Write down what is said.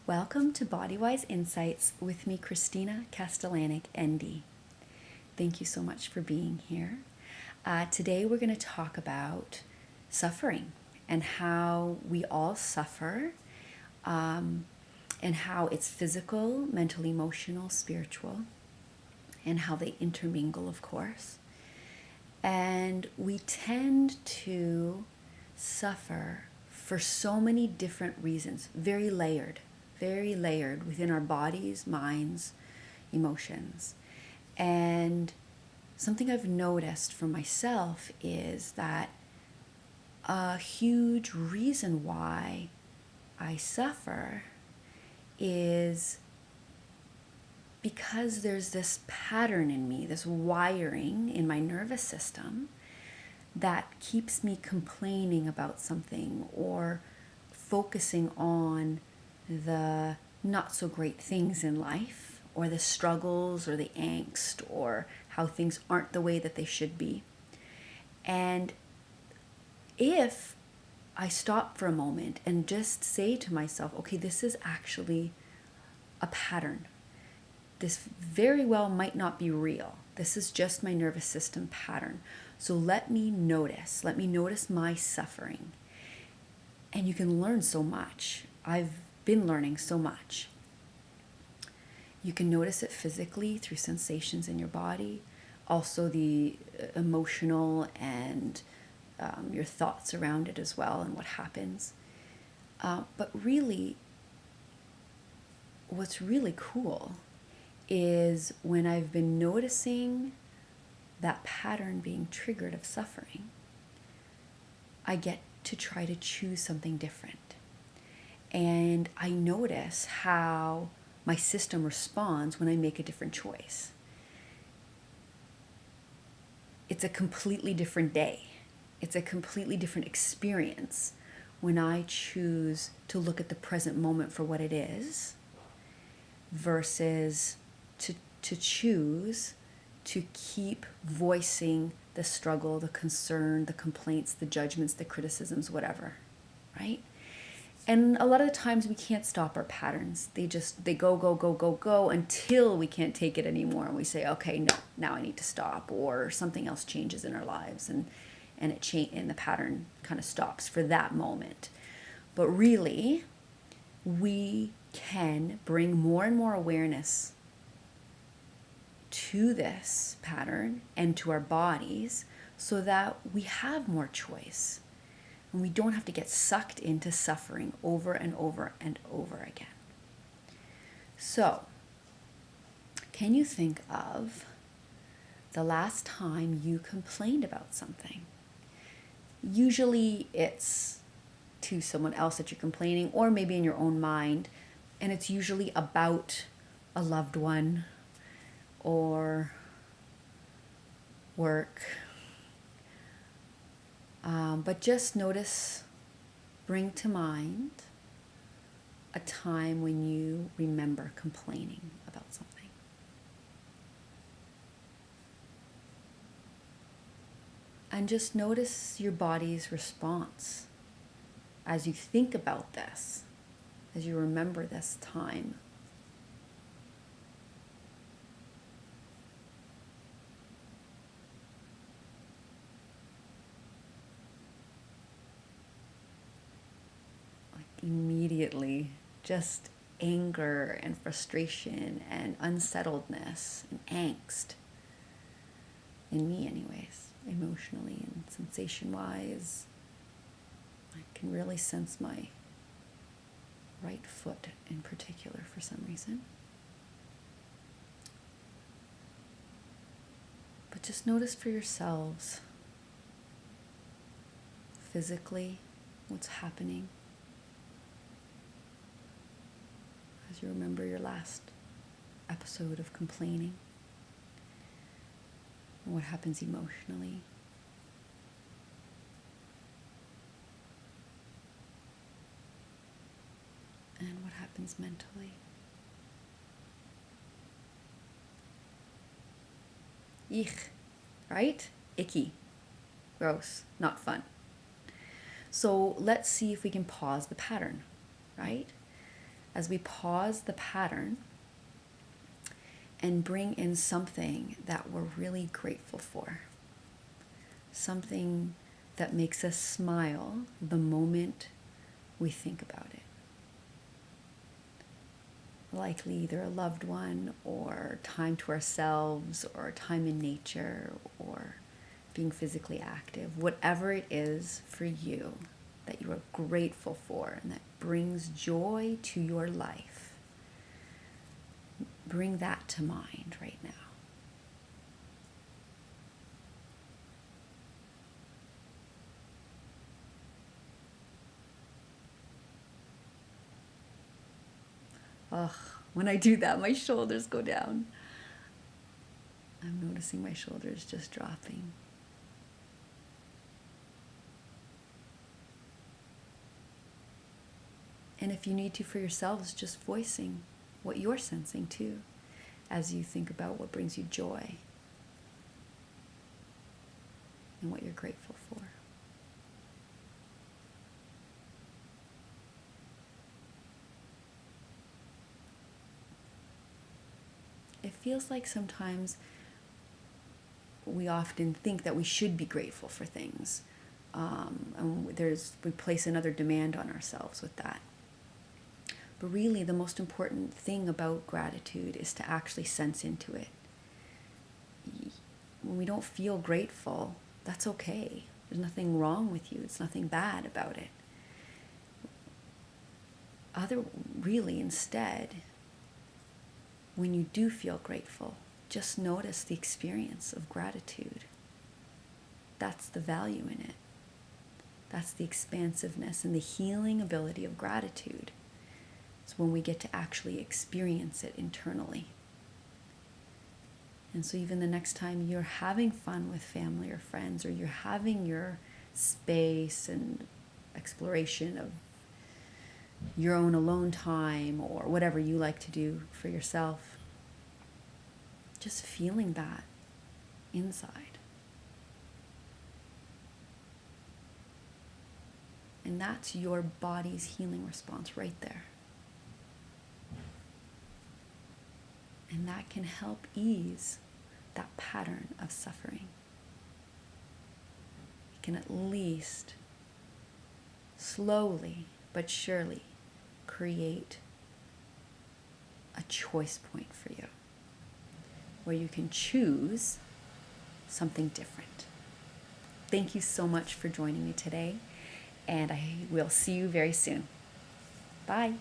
Welcome to Bodywise Insights with me, Christina Castellanik, ND. Thank you so much for being here. Today we're going to talk about suffering and how we all suffer, and how it's physical, mental, emotional, spiritual, and how they intermingle, of course. And we tend to suffer for so many different reasons, very layered within our bodies, minds, emotions. And something I've noticed for myself is that a huge reason why I suffer is because there's this pattern in me, this wiring in my nervous system that keeps me complaining about something or focusing on the not so great things in life, or the struggles or the angst, or how things aren't the way that they should be. And if I stop for a moment and just say to myself, okay, this is actually a pattern. This very well might not be real. This is just my nervous system pattern. So let me notice my suffering. And you can learn so much. I've been learning so much. You can notice it physically through sensations in your body, also the emotional and your thoughts around it as well, and what happens. But really, what's really cool is when I've been noticing that pattern being triggered of suffering, I get to try to choose something different. And I notice how my system responds when I make a different choice. It's a completely different day. It's a completely different experience when I choose to look at the present moment for what it is, versus to choose to keep voicing the struggle, the concern, the complaints, the judgments, the criticisms, whatever, right? And a lot of the times we can't stop our patterns. They go until we can't take it anymore. And we say, okay, no, now I need to stop, or something else changes in our lives, and the pattern kind of stops for that moment. But really, we can bring more and more awareness to this pattern and to our bodies so that we have more choice. And we don't have to get sucked into suffering over and over and over again. So, can you think of the last time you complained about something? Usually it's to someone else that you're complaining, or maybe in your own mind, and it's usually about a loved one or work. But just notice, bring to mind a time when you remember complaining about something. And just notice your body's response as you think about this, as you remember this time. Immediately, just anger and frustration and unsettledness and angst, in me anyways, emotionally and sensation wise. I can really sense my right foot in particular for some reason. But just notice for yourselves physically what's happening as you remember your last episode of complaining, and what happens emotionally. And what happens mentally. Eek, right? Icky, gross, not fun. So let's see if we can pause the pattern, right? as we pause the pattern and bring in something that we're really grateful for, something that makes us smile the moment we think about it. Likely either a loved one or time to ourselves or time in nature or being physically active, whatever it is for you that you are grateful for and that brings joy to your life, bring that to mind right now. Ugh, when I do that, my shoulders go down. I'm noticing my shoulders just dropping. And if you need to for yourselves, just voicing what you're sensing too, as you think about what brings you joy and what you're grateful for. It feels like sometimes we often think that we should be grateful for things. And we place another demand on ourselves with that. But really, the most important thing about gratitude is to actually sense into it. When we don't feel grateful, that's okay. There's nothing wrong with you. It's nothing bad about it. Really, instead, when you do feel grateful, just notice the experience of gratitude. That's the value in it. That's the expansiveness and the healing ability of gratitude. It's when we get to actually experience it internally. And so even the next time you're having fun with family or friends, or you're having your space and exploration of your own alone time, or whatever you like to do for yourself, just feeling that inside. And that's your body's healing response right there. And that can help ease that pattern of suffering. It can at least slowly but surely create a choice point for you, where you can choose something different. Thank you so much for joining me today, and I will see you very soon. Bye.